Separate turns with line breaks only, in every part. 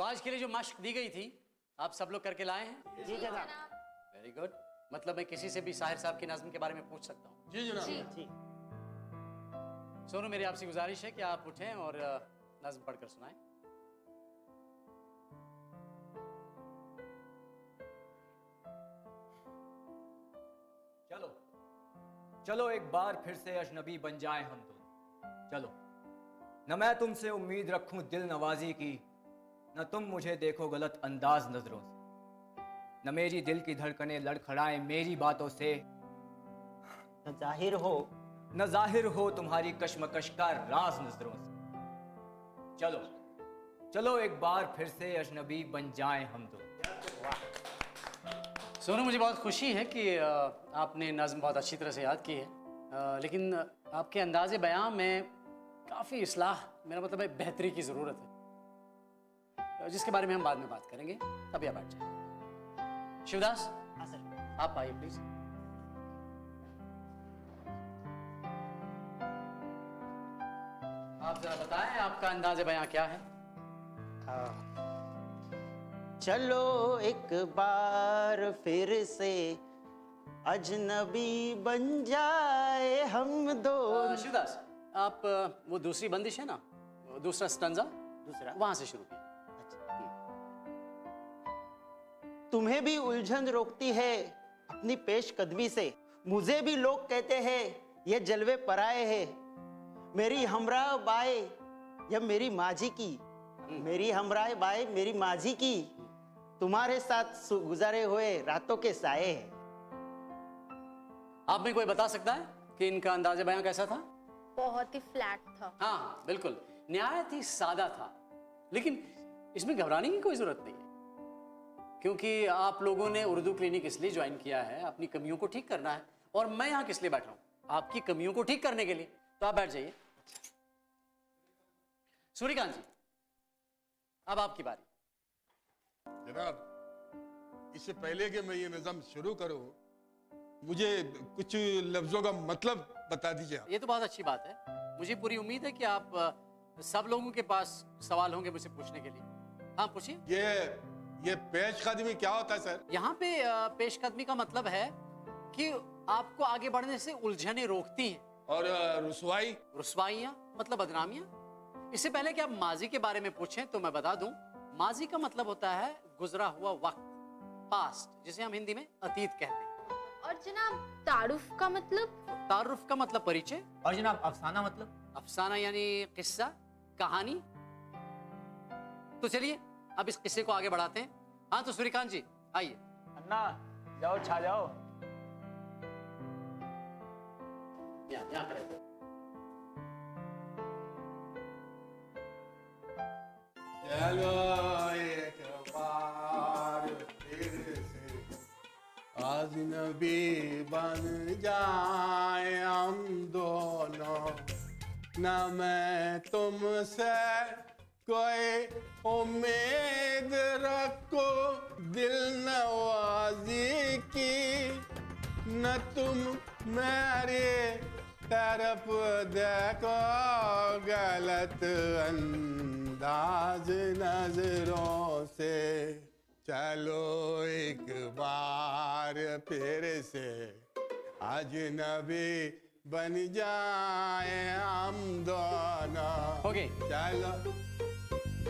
तो आज के लिए जो मश्क दी गई थी आप सब लोग करके लाए हैं?
जी जनाब।
Very good. मतलब मैं किसी से भी साहिर साहब की नज़्म के बारे में पूछ सकता हूँ?
जी जनाब।
जी।
सोनू, मेरी आपसे गुजारिश है कि आप उठें और नज़्म पढ़कर सुनाएं।
चलो चलो एक बार फिर से अजनबी बन जाए हम दोनों। चलो न मैं तुमसे उम्मीद रखूं दिल नवाजी की, न तुम मुझे देखो गलत अंदाज नजरों से, न मेरी दिल की धड़कनें लड़खड़ाए मेरी बातों से,
न जाहिर हो तुम्हारी कश्मकश का राज नजरों से।
चलो चलो एक बार फिर से अजनबी बन जाए हम दोनों।
सोनू, मुझे बहुत खुशी है कि आपने नज़्म बहुत अच्छी तरह से याद की है, लेकिन आपके अंदाज़े बयां में काफ़ी इस्लाह, मेरा मतलब है बेहतरी की ज़रूरत है, जिसके बारे में हम बाद में बात करेंगे। अभी आप बैठ जाए। शिवदास,
हाँ सर।
आप आइए प्लीज। आप जरा बताएं आपका अंदाज़े बयां क्या है?
चलो एक बार फिर से अजनबी बन जाए हम दो।
शिवदास, आप वो दूसरी बंदिश है ना, वो दूसरा स्टंजा,
दूसरा
वहां से शुरू कीजिए।
तुम्हें भी उलझन रोकती है अपनी पेशकदमी से, मुझे भी लोग कहते हैं ये जलवे पराए हैं। मेरी हमराह बाए या मेरी माझी की, मेरी हमराह बाए मेरी माझी की, तुम्हारे साथ गुजारे हुए रातों के साए हैं।
आप में कोई बता सकता है कि इनका अंदाज़े बयां कैसा था?
बहुत ही फ्लैट था।
हाँ बिल्कुल, निहायत ही सादा था। लेकिन इसमें घबराने की कोई जरूरत नहीं है, क्योंकि आप लोगों ने उर्दू क्लिनिक इसलिए ज्वाइन किया है, अपनी कमियों को ठीक करना है, और मैं यहाँ किस लिए बैठा हूँ? आपकी कमियों को ठीक करने के लिए। तो आप बैठ जाइए। सूर्यकांत जी, अब आपकी बारी।
जनाब, इससे पहले कि मैं ये निज़ाम शुरू करूं, मुझे कुछ लफ्जों का मतलब बता दीजिए आप।
ये तो बहुत अच्छी बात है। मुझे पूरी उम्मीद है कि आप सब लोगों के पास सवाल होंगे मुझसे पूछने के लिए। हाँ पूछिए।
ये पेशकदमी क्या होता है सर?
यहाँ पे पेशकदमी का मतलब है कि आपको आगे बढ़ने से उलझने रोकती हैं।
और रुसवाई?
रुसवाइयाँ मतलब बदनामियाँ। इससे पहले कि आप माजी के बारे में पूछें तो मैं बता दूं, माजी का मतलब होता है गुजरा हुआ वक्त, पास्ट, जिसे हम हिंदी में अतीत कहते हैं।
और जनाब तारुफ का मतलब?
तारुफ का मतलब परिचय।
और जनाब अफसाना मतलब?
अफसाना यानी किस्सा, कहानी। तो चलिए अब इस किस्से को आगे बढ़ाते हैं। हाँ तो सूर्यकांत जी आइए।
अन्ना जाओ, छा जाओ।
यहाँ खड़े।
चलो एक बार फिर से अजनबी बन जाए हम दोनों, न मैं तुमसे कोई उम्मीद रखो दिल नवाजी की, न तुम मेरे तरफ देखो गलत अंदाज नजरों से। चलो एक बार फिर से अजनबी बन जाए हम दोनों।
ओके।
चलो।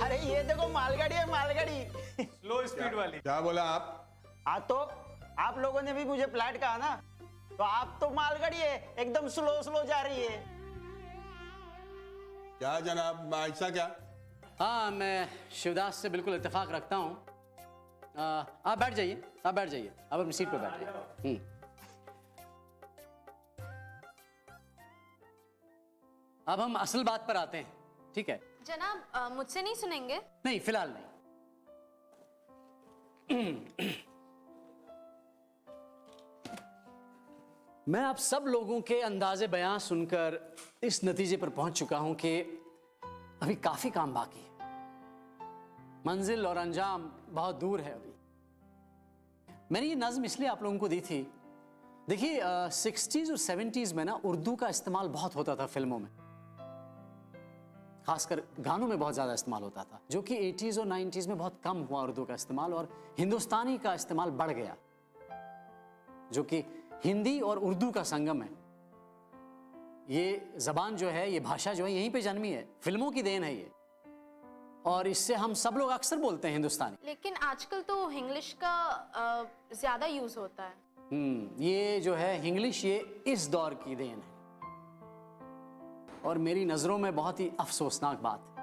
अरे ये देखो मालगाड़ी है, मालगाड़ी।
स्लो स्पीड वाली।
क्या बोला आप?
हाँ तो आप लोगों ने भी मुझे फ्लैट कहा ना, तो आप तो मालगाड़ी है, एकदम स्लो स्लो जा रही है।
क्या जनाब, ऐसा क्या?
हाँ मैं शिवदास से बिल्कुल इत्तेफाक रखता हूँ। आप बैठ जाइए, आप बैठ जाइए, आप अपनी सीट पर बैठिए। अब हम असल बात पर आते हैं, ठीक है?
जनाब मुझसे नहीं सुनेंगे?
नहीं, फिलहाल नहीं। मैं आप सब लोगों के अंदाजे बयां सुनकर इस नतीजे पर पहुंच चुका हूं कि अभी काफी काम बाकी है, मंजिल और अंजाम बहुत दूर है। अभी मैंने ये नज़्म इसलिए आप लोगों को दी थी, देखिए 60s और 70s में ना उर्दू का इस्तेमाल बहुत होता था फिल्मों में, खासकर गानों में बहुत ज़्यादा इस्तेमाल होता था, जो कि 80s और 90s में बहुत कम हुआ उर्दू का इस्तेमाल, और हिंदुस्तानी का इस्तेमाल बढ़ गया, जो कि हिंदी और उर्दू का संगम है। ये ज़बान जो है, ये भाषा जो है, यहीं पे जन्मी है, फिल्मों की देन है ये, और इससे हम सब लोग अक्सर बोलते हैं हिंदुस्तानी।
लेकिन आजकल तो इंग्लिश का ज्यादा यूज होता है।
ये जो है इंग्लिश, ये इस दौर की देन है, और मेरी नज़रों में बहुत ही अफसोसनाक बात है।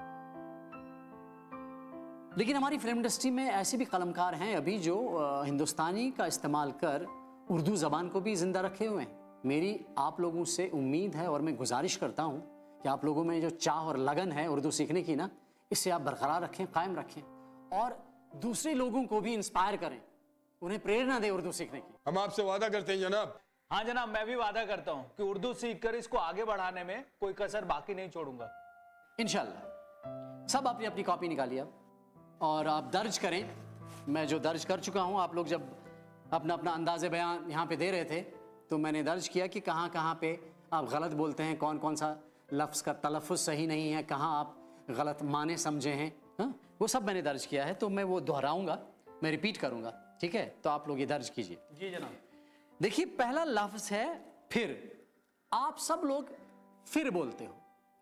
लेकिन हमारी फिल्म इंडस्ट्री में ऐसे भी कलमकार हैं अभी जो हिंदुस्तानी का इस्तेमाल कर उर्दू ज़बान को भी ज़िंदा रखे हुए हैं। मेरी आप लोगों से उम्मीद है और मैं गुजारिश करता हूँ कि आप लोगों में जो चाह और लगन है उर्दू सीखने की ना, इसे आप बरकरार रखें, कायम रखें, और दूसरे लोगों को भी इंस्पायर करें, उन्हें प्रेरणा दें उर्दू सीखने की।
हम आपसे वादा करते हैं जनाब।
हाँ जनाब, मैं भी वादा करता हूँ कि उर्दू सीखकर इसको आगे बढ़ाने में कोई कसर बाकी नहीं छोड़ूंगा।
इंशाल्लाह। सब अपनी अपनी कॉपी निकालिए और आप दर्ज करें। मैं जो दर्ज कर चुका हूँ, आप लोग जब अपना अपना अंदाज़े बयान यहाँ पे दे रहे थे तो मैंने दर्ज किया कि कहाँ कहाँ पे आप गलत बोलते हैं, कौन कौन सा लफ्ज़ का तलफ़ुज़ सही नहीं है, कहाँ आप गलत माने समझे हैं, हाँ, वो सब मैंने दर्ज किया है। तो मैं वो दोहराऊँगा, मैं रिपीट करूँगा, ठीक है? तो आप लोग ये दर्ज कीजिए।
जी जनाब।
देखिए, पहला लफ्ज़ है फिर। आप सब लोग फिर बोलते हो,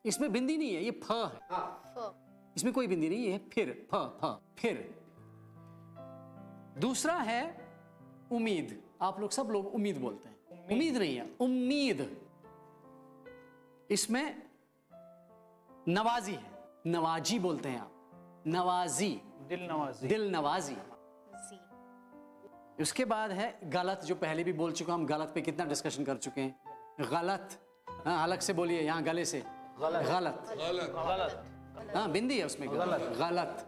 इसमें बिंदी नहीं है, ये फ है, इसमें कोई बिंदी नहीं है, फिर, फ फ फिर। दूसरा है उम्मीद। आप लोग सब लोग उम्मीद बोलते हैं, उम्मीद नहीं है, उम्मीद। इसमें नवाजी है, नवाजी बोलते हैं आप, नवाजी,
दिल नवाजी।
दिल नवाजी।
जी।
उसके बाद है गलत, जो पहले भी बोल चुका, हम गलत पे कितना डिस्कशन कर चुके हैं। गलत, हाँ, अलग से बोलिए, यहाँ गले से गलत,
गलत।
हाँ, बिंदी है उसमें, गलत, गलत।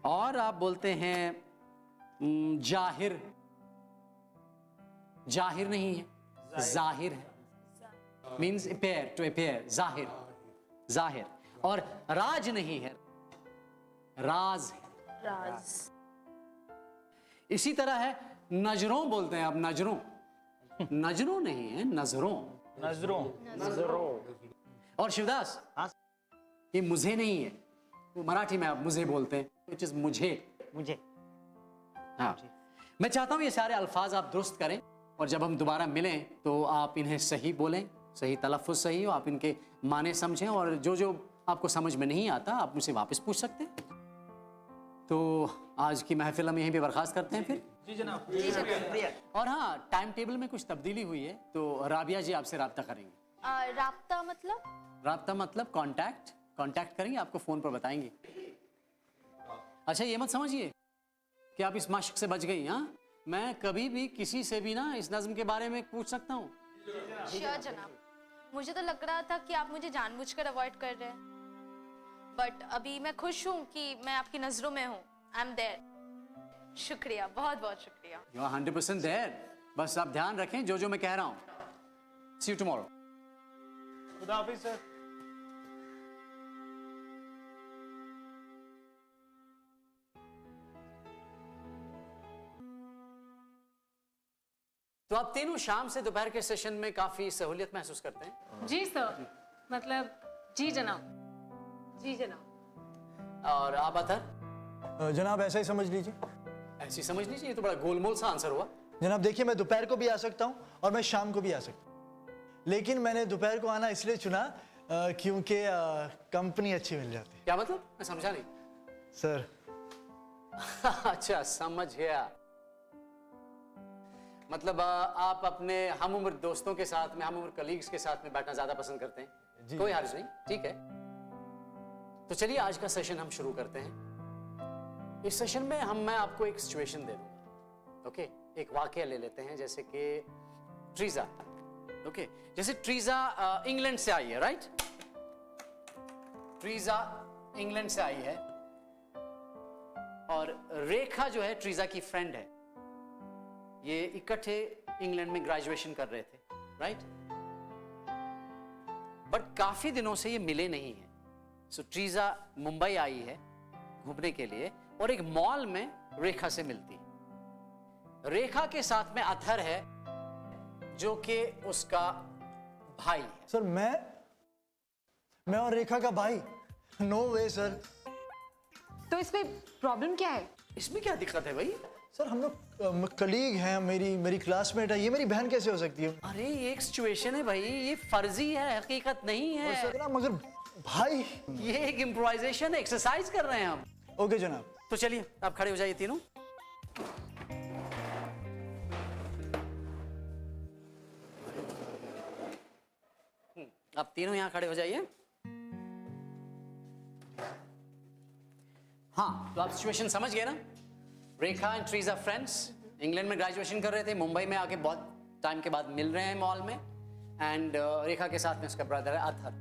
और आप बोलते हैं जाहिर, जाहिर नहीं है, जाहिर है, मीन्स अपेयर, टू अपेयर, जाहिर, जाहिर। और राज नहीं है, राज है।
राज।
इसी तरह है नजरों बोलते हैं आप, नजरों, नजरों नहीं है, नजरों,
नजरों।
और शिवदास, ये मुझे नहीं है, वो मराठी में आप मुझे बोलते हैं, which is मुझे,
मुझे
हाँ। मैं चाहता हूं ये सारे अल्फाज आप दुरुस्त करें, और जब हम दोबारा मिलें तो आप इन्हें सही बोलें, सही तलफ़ुज़ सही हो, आप इनके माने समझें, और जो जो आपको समझ में नहीं आता आप मुझसे वापस पूछ सकते हैं। तो आज की महफिल हम यहीं पे बर्खास्त करते हैं फिर।
जी जनाब।
और हाँ, टाइम टेबल में कुछ तब्दीली हुई है, तो राबिया जी आपसे राब्ता करेंगे।
राब्ता मतलब?
राब्ता मतलब कांटेक्ट, कांटेक्ट करेंगे, आपको फ़ोन पर बताएंगे। अच्छा, ये मत समझिए कि आप इस मश्क से बच गई। हाँ, मैं कभी भी किसी से भी ना इस नज़्म के बारे में पूछ सकता हूँ।
श्योर जनाब। मुझे तो लग रहा था कि आप मुझे जानबूझकर अवॉइड कर रहे हैं, बट अभी मैं खुश हूँ कि मैं आपकी नजरों में हूँ। I am there. शुक्रिया, बहुत बहुत शुक्रिया।
You are 100% there. बस आप ध्यान रखें जो जो मैं कह रहा हूँ। सी यू टुमारो।
खुदा हाफिज सर।
तो आप तीनों शाम से दोपहर के सेशन में काफी सहूलियत महसूस करते हैं?
जी सर, मतलब जी जनाब, जी जनाब।
और आप अतर?
जनाब ऐसा ही समझ लीजिए।
ऐसी समझ लीजिए, ये तो बड़ा गोलमोल सा आंसर हुआ।
जनाब देखिए, मैं दोपहर को भी आ सकता हूँ और मैं शाम को भी आ सकता हूँ, लेकिन मैंने दोपहर को आना इसलिए चुना क्योंकि कंपनी अच्छी मिल जाती है।
क्या मतलब? मैं समझा नहीं।
सर
अच्छा, समझ गया। मतलब आप अपने हम उम्र दोस्तों के साथ में, हम उम्र कलीग्स के साथ में बैठना ज्यादा पसंद करते हैं। कोई हर्ज नहीं, ठीक है। तो चलिए आज का सेशन हम शुरू करते हैं। इस सेशन में मैं आपको एक सिचुएशन दे दूंगा, ओके? एक वाकया ले लेते हैं, जैसे कि ट्रीजा, ओके? जैसे ट्रीजा इंग्लैंड से आई है, राइट? ट्रीजा इंग्लैंड से आई है और रेखा जो है ट्रीजा की फ्रेंड है। ये इकट्ठे इंग्लैंड में ग्रेजुएशन कर रहे थे, राइट? बट काफी दिनों से ये मिले नहीं हैं। सो ट्रीजा मुंबई आई है घूमने के लिए और एक मॉल में रेखा से मिलती है। रेखा के साथ में अथर है जो कि उसका भाई है।
सर मैं और रेखा का भाई? नो वे सर।
तो इसमें प्रॉब्लम क्या है?
इसमें क्या दिक्कत है भाई?
सर हम लोग कलीग हैं, मेरी क्लासमेट है, ये मेरी बहन कैसे हो सकती है?
अरे ये एक सिचुएशन है भाई, ये फर्जी है, हकीकत नहीं
हो
है।
सकता मगर भाई।
ये एक इम्प्रोवाइजेशन एक्सरसाइज कर रहे हैं हम।
ओके जनाब।
तो चलिए आप खड़े हो जाइए तीनों। आप तीनों यहां खड़े हो जाइए। हाँ, तो आप सिचुएशन समझ गए ना? रेखा एंड ट्रीजा फ्रेंड्स, इंग्लैंड में ग्रेजुएशन कर रहे थे, मुंबई में आके बहुत टाइम के बाद मिल रहे हैं मॉल में। एंड रेखा के साथ में उसका ब्रदर है अथर।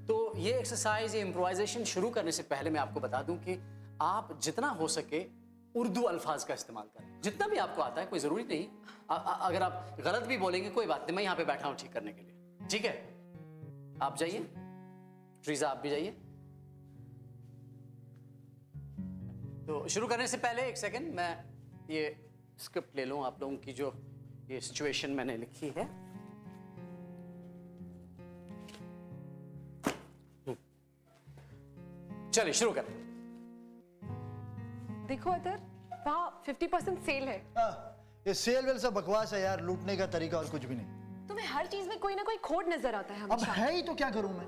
तो ये एक्सरसाइज, ये इम्प्रोवाइजेशन शुरू करने से पहले मैं आपको बता दूं कि आप जितना हो सके उर्दू अल्फाज का इस्तेमाल करें, जितना भी आपको आता है, कोई ज़रूरी नहीं। अगर आप गलत भी बोलेंगे कोई बात नहीं, मैं यहाँ पे बैठा हूँ ठीक करने के लिए, ठीक है? आप जाइए, ट्रीजा आप भी जाइए। तो शुरू करने से पहले एक सेकंड, मैं ये स्क्रिप्ट ले लूँ आप लोगों की, जो ये सिचुएशन मैंने लिखी है। चलिए शुरू करें।
देखो अतर, वहाँ 50% सेल है।
ये सेल वेल सब बकवास है यार, लूटने का तरीका और कुछ भी नहीं।
तुम्हें हर चीज में कोई ना कोई खोट नजर आता है
अब
हमेशा।
है ही तो क्या करूं मैं?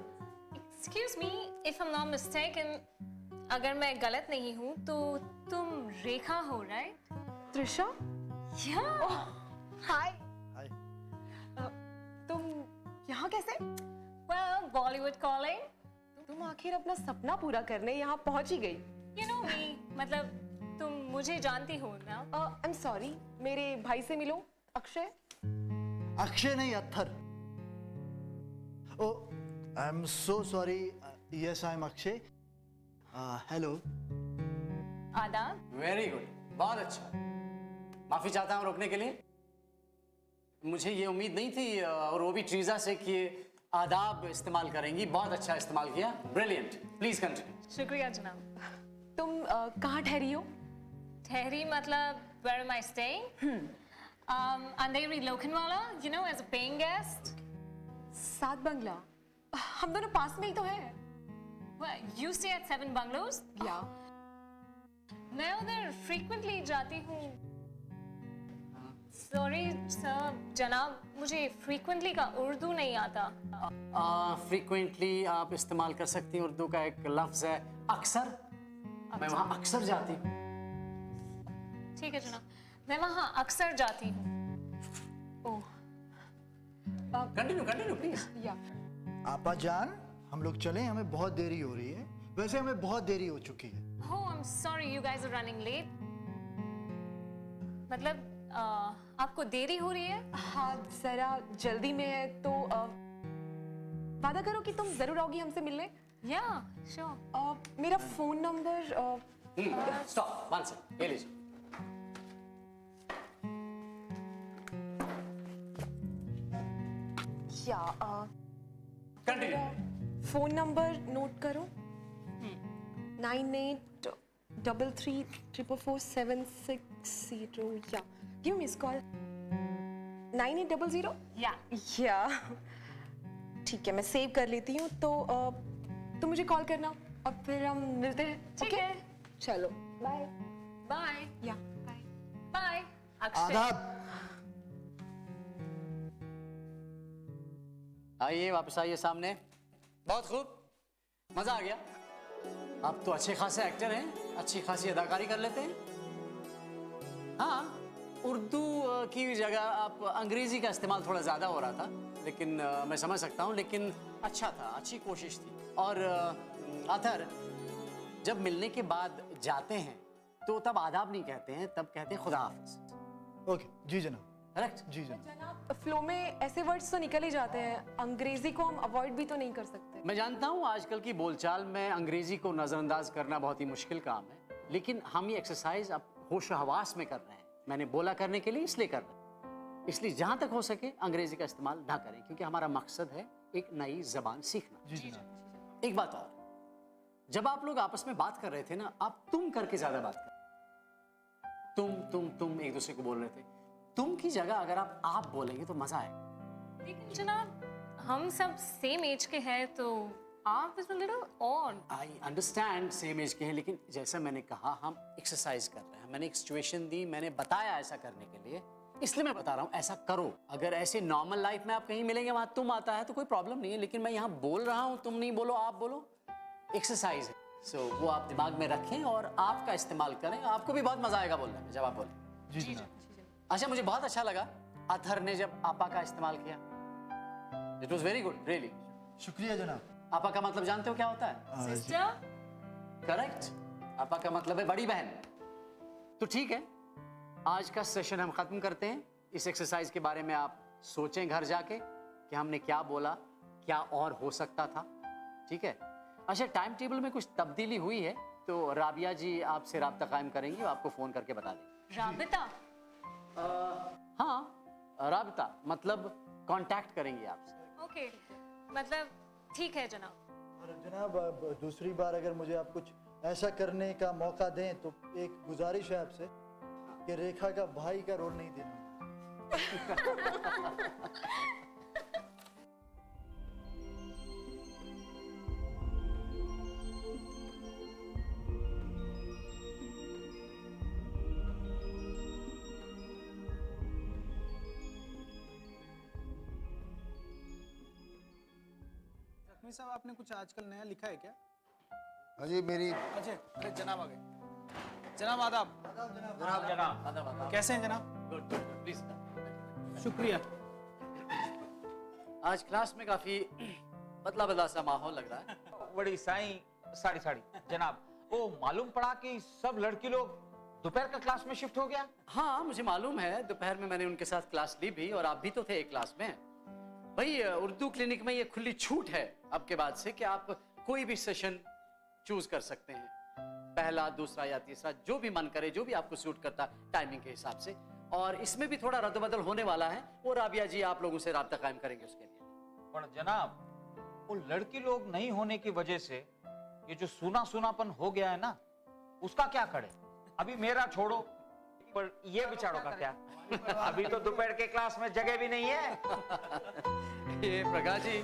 Excuse me, if I'm not mistaken, अगर मैं गलत नहीं हूँ तो तुम रेखा हो, राइट?
त्रिशा,
Yeah.
हाय।
हाय।
तुम यहाँ कैसे?
Well, Bollywood calling.
तुम आखिर अपना सपना पूरा करने यहाँ पहुँच ही गई।
You know me. मतलब तुम मुझे जानती हो ना?
I'm sorry, मेरे भाई से मिलो, अक्षय।
अक्षय नहीं, Athar. Oh, I am so sorry. Yes I am Akshay. Hello.
आदाब।
वेरी गुड, बहुत अच्छा। माफी चाहता हूं रोकने के लिए। मुझे ये उम्मीद नहीं थी, और वो भी ट्रीजा से, कि आदाब इस्तेमाल करेंगी। बहुत अच्छा इस्तेमाल किया, ब्रिलियंट। Please continue.
शुक्रिया जनाब।
तुम कहाँ ठहरी हो?
ठहरी मतलब where am I staying? Andheri Lokhandwala, you know, as a paying guest.
सात बंगला। हम दोनों पास में ही तो हैं।
Well, you stay at 7 bungalows?
या
मैं उधर frequently जाती हूँ। Sorry sir, जनाब, मुझे frequently का उर्दू नहीं आता।
फ्रीक्वेंटली आप इस्तेमाल कर सकती हैं। उर्दू का एक लफ्ज है अक्सर। मैं वहां अक्सर जाती हूँ।
ठीक है जनाब, मैं वहाँ अक्सर जाती हूँ।
ओह,
कंटिन्यू कंटिन्यू प्लीज।
या
आपा जान, हम लोग चलें, हमें बहुत देरी हो रही है। वैसे हमें बहुत देरी हो चुकी है।
Oh, I'm sorry, you guys are running late. मतलब आपको देरी हो रही है?
हाँ, जरा जल्दी में है, तो वादा करो कि तुम जरूर आओगी हमसे मिलने।
Yeah, sure.
मेरा phone number
stop, one second, ये लीजिए।
या
कंटिन्यू।
फोन नंबर नोट करो। 9833444760। या गिव मिस कॉल। 9800।
Yeah.
या ठीक है, मैं सेव कर लेती हूँ। तो तुम मुझे कॉल करना और फिर हम मिलते हैं।
ठीक
okay?
है।
चलो बाय।
Bye.
या
Bye. Bye. अक्षय।
आदाब।
आइए, वापस आइए सामने। बहुत खूब, मजा आ गया। आप तो अच्छे खासे एक्टर हैं, अच्छी खासी अदाकारी कर लेते हैं। हाँ, उर्दू की जगह आप अंग्रेजी का इस्तेमाल थोड़ा ज़्यादा हो रहा था, लेकिन मैं समझ सकता हूँ। लेकिन अच्छा था, अच्छी कोशिश थी। और अथर, जब मिलने के बाद जाते हैं तो तब आदाब नहीं कहते हैं, तब कहते हैं खुदा हाफिज।
ओके जी जनाब।
करेक्ट?
जी जनाब।
जनाब, फ्लो में ऐसे वर्ड्स तो निकल ही जाते हैं, अंग्रेजी को हम अवॉइड भी तो नहीं कर सकते।
मैं जानता हूँ आजकल की बोलचाल में अंग्रेजी को नज़रअंदाज करना बहुत ही मुश्किल काम है, लेकिन हम ये एक्सरसाइज अब होश हवास में कर रहे हैं। मैंने बोला करने के लिए, इसलिए कर रहे हैं। इसलिए जहाँ तक हो सके अंग्रेजी का इस्तेमाल ना करें, क्योंकि हमारा मकसद है एक नई जबान सीखना।
जी जनाब।
एक बात और, जब आप लोग आपस में बात कर रहे थे ना, आप तुम करके ज्यादा बात कर, तुम एक दूसरे को बोल रहे थे। तुम की जगह अगर आप बोलेंगे तो मजा आएगा।
लेकिन जनाब, हम सब सेम एज के हैं, तो Aap is a little odd.
I understand same age के हैं, लेकिन जैसा मैंने कहा हम एक्सरसाइज कर रहे हैं, मैंने एक सिचुएशन दी, मैंने बताया ऐसा करने के लिए, इसलिए मैं बता रहा हूँ ऐसा करो। अगर ऐसे नॉर्मल लाइफ में आप कहीं मिलेंगे वहां तुम आता है तो कोई प्रॉब्लम नहीं है, लेकिन मैं यहाँ बोल रहा हूँ, तुम नहीं बोलो, आप बोलो, एक्सरसाइज है। सो वो आप दिमाग में रखें और आपका इस्तेमाल करें, आपको भी बहुत मजा आएगा बोलने में जब आप बोले।
जी जनाब।
अच्छा, मुझे बहुत अच्छा लगा अथर ने जब आपा का इस्तेमाल किया, it was very good, really.
शुक्रिया जनाब।
आपा का मतलब जानते हो क्या होता है?
Sister?
करेक्ट, आपा का मतलब है बड़ी बहन। तो ठीक है, आज का सेशन हम खत्म करते हैं। इस एक्सरसाइज के बारे में आप सोचें घर जाके कि हमने क्या बोला, क्या और हो सकता था, ठीक है? अच्छा, टाइम टेबल में कुछ तब्दीली हुई है तो राबिया जी आपसे राब्ता कायम करेंगी, वो आपको फोन करके बता देंगी।
राबिता?
हाँ, राब्ता मतलब कांटेक्ट करेंगे आपसे।
ओके, मतलब ठीक है जनाब।
और जनाब अब दूसरी बार अगर मुझे आप कुछ ऐसा करने का मौका दें तो एक गुजारिश है आपसे कि रेखा का भाई का रोल नहीं देना।
जख्मी साहब, आपने कुछ आजकल नया लिखा है क्या?
हाँ जी, मेरी
अच्छा, अरे जनाब आ गए। जनाब आदाब।
जनाब
कैसे हैं जनाब?
Good good, please.
शुक्रिया।
आज क्लास में काफी बदला बदला सा माहौल लग रहा है।
बड़ी साईं साड़ी साड़ी जनाब, वो मालूम पड़ा कि सब लड़की लोग दोपहर का क्लास में शिफ्ट हो गया।
हाँ, मुझे मालूम है, दोपहर में मैंने उनके साथ क्लास ली भी और आप भी तो थे एक क्लास में। भाई उर्दू क्लिनिक में ये खुली छूट है अब के बाद से कि आप कोई भी सेशन चूज कर सकते हैं, पहला, दूसरा या तीसरा, जो भी मन करे, जो भी आपको सूट करता टाइमिंग के हिसाब से। और इसमें भी थोड़ा रद्द-बदल होने वाला है, वो राबिया जी आप लोगों से राब्ता कायम करेंगे उसके लिए।
पर जनाब, वो लड़की लोग नहीं होने की वजह से ये जो सूना सूनापन हो गया है ना, उसका क्या करे? अभी मेरा छोड़ो, पर ये बेचारों का क्या? अभी तो दोपहर के क्लास में जगह भी नहीं है।
ये प्रकाश जी,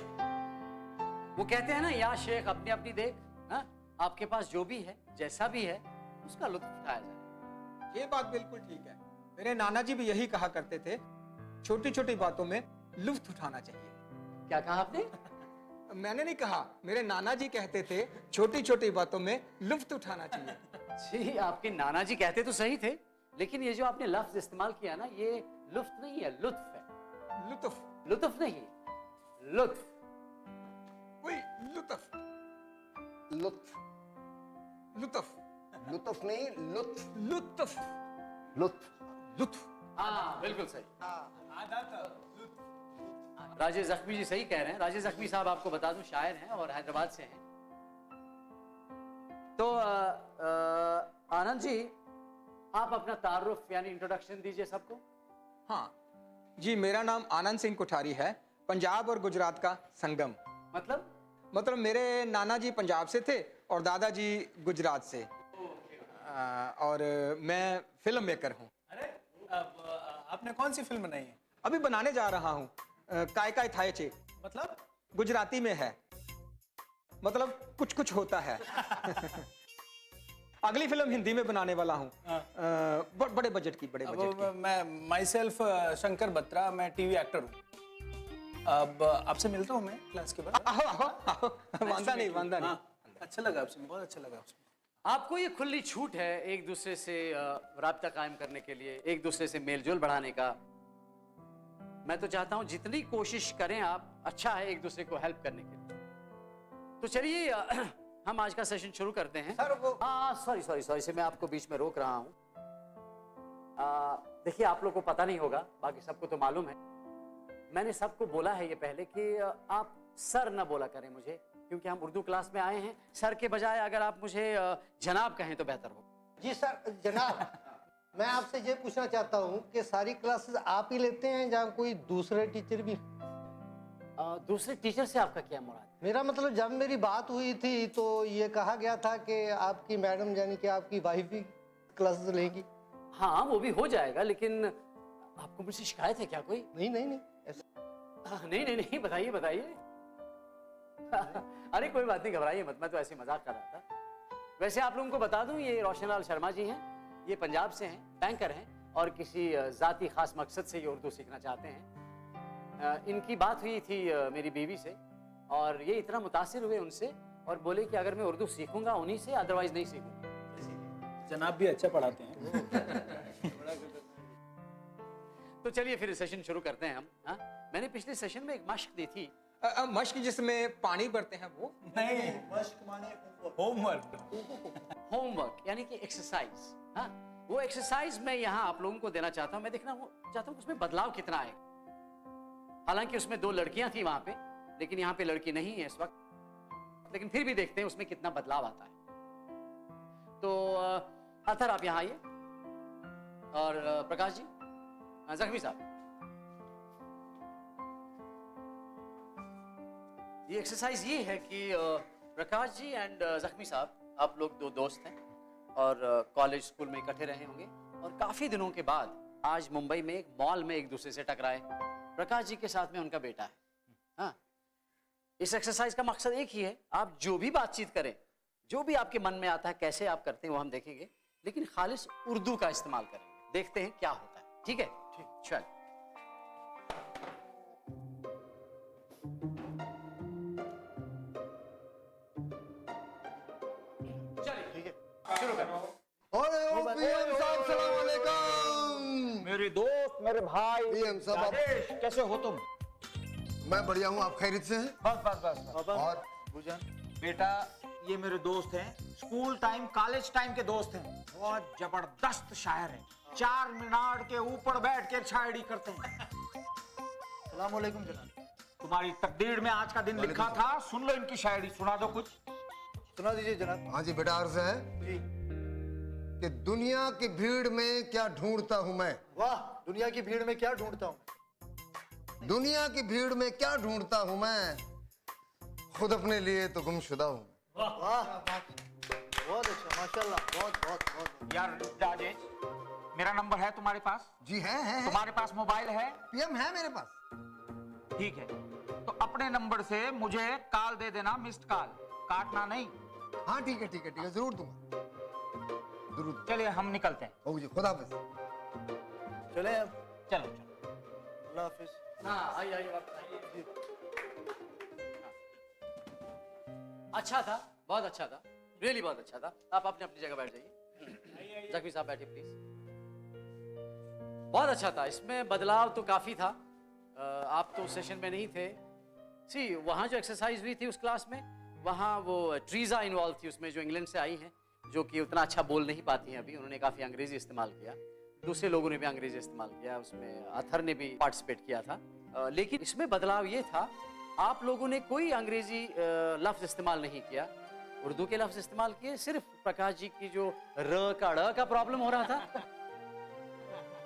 वो कहते हैं ना, या शेख अपनी अपनी देख, हाँ? आपके पास जो भी है, जैसा भी है, उसका लुत्फ उठाया जाए।
ये बात बिल्कुल ठीक है। मेरे नाना जी भी यही कहा करते थे, छोटी छोटी बातों में लुत्फ उठाना चाहिए।
क्या कहा आपने?
मैंने नहीं कहा, मेरे नाना जी कहते थे छोटी छोटी बातों में लुत्फ उठाना चाहिए।
जी, आपके नाना जी कहते तो सही थे, लेकिन ये जो आपने लफ्ज इस्तेमाल किया ना, ये लुत्फ नहीं है, लुत्फ है।
लुत्फ?
लुत्फ नहीं, लुत्फ।
वही लुत्फ।
लुत्फ
लुत्फ
लुत्फ नहीं, लुत्फ
लुत्फ
लुत्फ
लुत्फ।
हाँ, बिल्कुल सही। राजेश जख्मी जी सही कह रहे हैं। राजेश जख्मी साहब आपको बता दूं शायर हैं और हैदराबाद से हैं। तो आनंद जी, आप अपना तारुफ यानी इंट्रोडक्शन दीजिए सबको।
हाँ जी, मेरा नाम आनंद सिंह कोठारी है, पंजाब और गुजरात का संगम। मतलब मेरे नाना जी पंजाब से थे और दादाजी गुजरात से। और मैं फिल्म मेकर हूँ।
अरे आपने कौन सी फिल्म बनाई है?
अभी बनाने जा रहा हूँ, काय काय थाए चे।
मतलब
गुजराती में है, मतलब कुछ कुछ होता है। अगली फिल्म हिंदी में बनाने वाला हूँ, बड़े बजट की, बड़े बजट की।
मैं माई सेल्फ शंकर बत्रा, मैं टीवी एक्टर हूँ। अब आपसे मिलता हूँ मैं क्लास के बाद।
वांदा नहीं, वांदा नहीं।
अच्छा लगा आपसे, बहुत अच्छा लगा आपसे।
आपको ये खुली छूट है एक दूसरे से राब्ता कायम करने के लिए, एक दूसरे से मेलजोल बढ़ाने का। मैं तो चाहता हूं जितनी कोशिश करें आप, अच्छा है एक दूसरे को हेल्प करने के लिए। तो चलिए हम आज का सेशन शुरू करते हैं।
सर वो
सॉरी से मैं आपको बीच में रोक रहा हूं। देखिए, आप लोग को पता नहीं होगा, बाकी सबको तो मालूम है। मैंने सबको बोला है ये पहले कि आप सर ना बोला करें मुझे, क्योंकि हम उर्दू क्लास में आए हैं। सर के बजाय अगर आप मुझे जनाब कहें तो बेहतर हो।
जी सर, जनाब मैं आपसे ये पूछना चाहता हूँ कि सारी क्लासेस आप ही लेते हैं या कोई दूसरे टीचर भी?
दूसरे टीचर से आपका क्या मुराद?
मेरा मतलब जब मेरी बात हुई थी तो ये कहा गया था कि आपकी मैडम यानी कि आपकी वाइफ भी क्लासेस लेंगी।
हाँ, वो भी हो जाएगा, लेकिन आपको मुझसे शिकायत है क्या कोई?
नहीं,
नहीं, बताइए। अरे कोई बात नहीं, घबराइए मत, मैं तो ऐसे मजाक कर रहा था। वैसे आप लोगों को बता दूं, ये रोशनलाल शर्मा जी हैं, ये पंजाब से हैं, बैंकर हैं और किसी जाती खास मकसद से ये उर्दू सीखना चाहते हैं। इनकी बात हुई थी मेरी बीवी से और ये इतना मुतासिर हुए उनसे और बोले कि अगर मैं उर्दू सीखूंगा उन्हीं से, अदरवाइज नहीं सीखूंगा।
जनाब भी अच्छा पढ़ाते हैं।
तो चलिए फिर सेशन शुरू करते हैं हम। हाँ, मैंने पिछले सेशन में एक मश्क दी थी।
मश्क जिसमें पानी भरते हैं वो?
नहीं,
मश्क माने
होमवर्क।
होमवर्क यानी कि एक्सरसाइज। हाँ, वो एक्सरसाइज मैं यहाँ आप लोगों को देना चाहता हूँ। मैं देखना चाहता हूँ कि उसमें बदलाव कितना आएगा। हालांकि उसमें 2 लड़कियां थी वहां पे, लेकिन यहाँ पे लड़की नहीं है इस वक्त, लेकिन फिर भी देखते हैं उसमें कितना बदलाव आता है। तो अथर आप यहाँ आइए और प्रकाश जी, जख्मी साहब, ये एक्सरसाइज ये है कि प्रकाश जी एंड जख्मी साहब, आप लोग 2 दोस्त हैं और कॉलेज स्कूल में इकट्ठे रहे होंगे और काफी दिनों के बाद आज मुंबई में एक मॉल में एक दूसरे से टकराए। प्रकाश जी के साथ में उनका बेटा है। हाँ, इस एक्सरसाइज का मकसद एक ही है, आप जो भी बातचीत करें, जो भी आपके मन में आता है, कैसे आप करते हैं वो हम देखेंगे, लेकिन खालिस उर्दू का इस्तेमाल करेंगे। देखते हैं क्या होता है। ठीक है? ठीक, चल।
मेरे दोस्त, मेरे भाई,
पीएम साहब,
राजेश, कैसे हो तुम?
मैं बढ़िया हूँ, आप खैरियत से हैं?
बस बस बस।
और
बेटा, ये मेरे दोस्त हैं, स्कूल टाइम कॉलेज टाइम के दोस्त हैं, बहुत जबरदस्त शायर हैं, 4 मीनार के ऊपर बैठ के शायरी करते हैं।
सलाम वालेकुम जनाब।
तुम्हारी तकदीर में आज का दिन लिखा था, सुन लो इनकी शायरी, सुना दो कुछ।
सुना दीजिए जनाब।
हाँ जी बेटा, अर्ज है
जी।
कि दुनिया की भीड़ में क्या ढूंढता हूँ मैं।
वाह, दुनिया की भीड़ में क्या ढूंढता हूँ।
दुनिया की भीड़ में क्या ढूंढता हूँ मैं, खुद अपने लिए तो गुमशुदा हूँ।
वाह, बहुत अच्छा, माशाल्लाह, बहुत बहुत बहुत।
यार राजेश, मेरा नंबर है तुम्हारे पास?
जी है।
तुम्हारे पास मोबाइल है?
पीएम है मेरे पास।
ठीक है, तो अपने नंबर से मुझे कॉल दे देना, मिस्ड कॉल, काटना नहीं।
हाँ ठीक है, जरूर दूंगा, जरूर।
चलिए हम निकलते हैं।
ओ जी, खुदा हाफिज।
चले अब।
चलो।
अल्लाह हाफिज।
हाँ, आइए वापस आइए। अच्छा था, बहुत अच्छा था, रियली बहुत अच्छा था। आप अपनी जगह बैठ जाइए। जख्मी साहब बैठिए प्लीज। बहुत अच्छा था, इसमें बदलाव तो काफी था। आप तो सेशन में नहीं थे। सी, वहाँ जो एक्सरसाइज हुई थी उस क्लास में, वहाँ वो ट्रीजा इन्वॉल्व थी उसमें, जो इंग्लैंड से आई हैं, जो कि उतना अच्छा बोल नहीं पाती हैं अभी। उन्होंने काफ़ी अंग्रेजी इस्तेमाल किया, दूसरे लोगों ने भी अंग्रेजी इस्तेमाल किया, उसमें अथर ने भी पार्टिसिपेट किया था। लेकिन इसमें बदलाव ये था, आप लोगों ने कोई अंग्रेजी लफ्ज़ इस्तेमाल नहीं किया, उर्दू के लफ्ज़ इस्तेमाल किए। सिर्फ प्रकाश जी की जो र का प्रॉब्लम हो रहा था,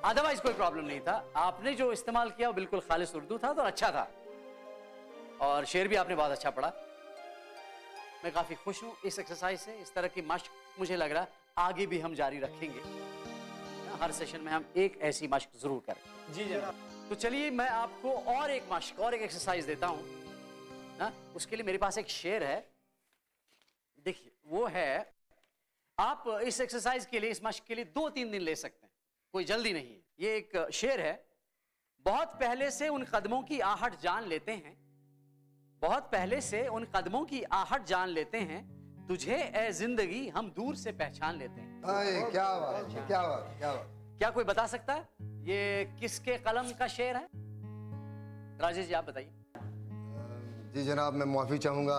अदरवाइज कोई प्रॉब्लम नहीं था। आपने जो इस्तेमाल किया वो बिल्कुल खालिस उर्दू था तो अच्छा था, और शेर भी आपने बहुत अच्छा पढ़ा। मैं काफ़ी खुश हूँ इस एक्सरसाइज से। इस तरह की मश्क मुझे लग रहा है आगे भी हम जारी रखेंगे। हर सेशन में हम एक ऐसी मश्क जरूर करें।
जी जनाब।
तो चलिए मैं आपको और एक मश्क और एक एक्सरसाइज देता हूँ ना। उसके लिए मेरे पास एक शेर है, देखिए वो है। आप इस एक्सरसाइज के लिए, इस मश्क के लिए 2-3 दिन ले सकते हैं, कोई जल्दी नहीं है। ये एक शेर है। बहुत पहले से उन कदमों की आहट जान लेते हैं, बहुत पहले से उन कदमों की आहट जान लेते हैं, तुझे ए जिंदगी हम दूर से पहचान लेते हैं।
क्या बात, क्या बात, क्या बात।
क्या कोई बता सकता है ये किसके कलम का शेर है? राजेश जी आप बताइए।
जी जनाब, मैं माफी चाहूंगा,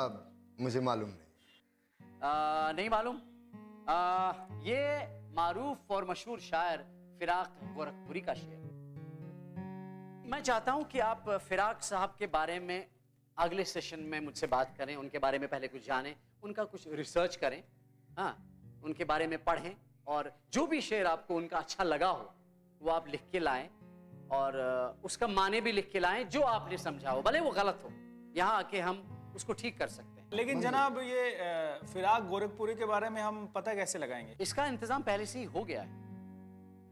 मुझे मालूम नहीं।
नहीं मालूम? ये मारूफ और मशहूर शायर फिराक गोरखपुरी का शेर। मैं चाहता हूं कि आप फिराक साहब के बारे में अगले सेशन में मुझसे बात करें, उनके बारे में पहले कुछ जानें, उनका कुछ रिसर्च करें, हाँ, उनके बारे में पढ़ें, और जो भी शेर आपको उनका अच्छा लगा हो वो आप लिख के लाएं, और उसका माने भी लिख के लाएं, जो आपने समझा हो, भले वो गलत हो, यहाँ आके हम उसको ठीक कर सकते हैं।
लेकिन जनाब ये फिराक गोरखपुरी के बारे में हम पता कैसे लगाएंगे?
इसका इंतजाम पहले से ही हो गया है।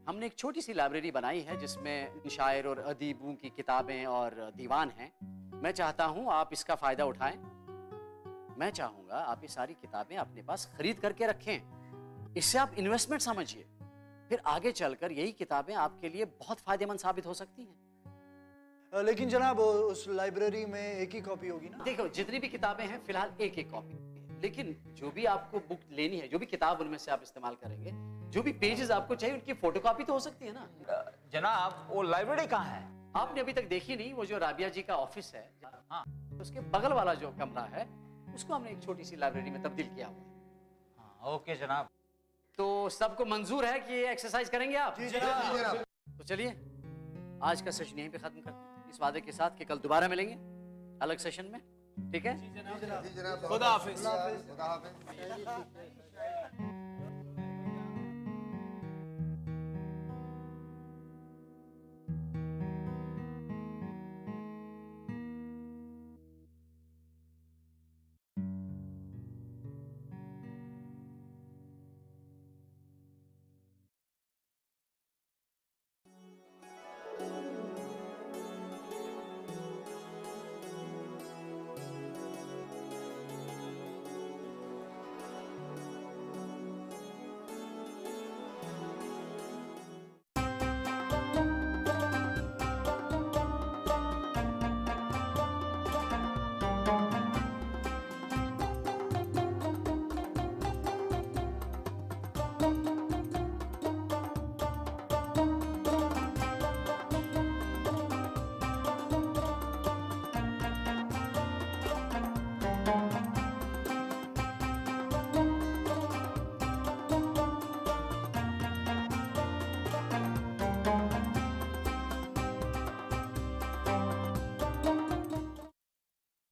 हमने एक छोटी सी लाइब्रेरी बनाई है जिसमें शायर और अदीबों की किताबें और दीवान हैं। मैं चाहता हूं आप इसका फायदा उठाएं मैं चाहूंगा आप ये सारी किताबें अपने पास खरीद करके रखें। इससे आप इन्वेस्टमेंट समझिए, फिर आगे चलकर यही किताबें आपके लिए बहुत फायदेमंद साबित हो सकती हैं।
लेकिन जनाब उस लाइब्रेरी में एक ही कॉपी होगी ना?
देखो, जितनी भी किताबें हैं फिलहाल एक एक कॉपी, लेकिन जो भी आपको बुक लेनी है, जो भी किताब उनमें से आप इस्तेमाल करेंगे, जो भी पेजेस आपको चाहिए उनकी फोटोकॉपी तो हो सकती है ना।
जनाब वो लाइब्रेरी कहाँ है?
आपने अभी तक देखी नहीं, वो जो राबिया जी का ऑफिस है,
हाँ।
उसके बगल वाला जो कमरा है उसको हमने एक छोटी सी लाइब्रेरी में तब्दील किया हुआ है।
हाँ, ओके जनाब।
तो सबको मंजूर है कि ये एक्सरसाइज करेंगे आप?
जी जनाब।
तो चलिए आज का सेशन यहीं पे खत्म करते हैं, इस वादे के साथ कि कल दोबारा मिलेंगे अलग सेशन में, ठीक है?
जी जनाब।
खुदा हाफिज।
खुदा हाफिज।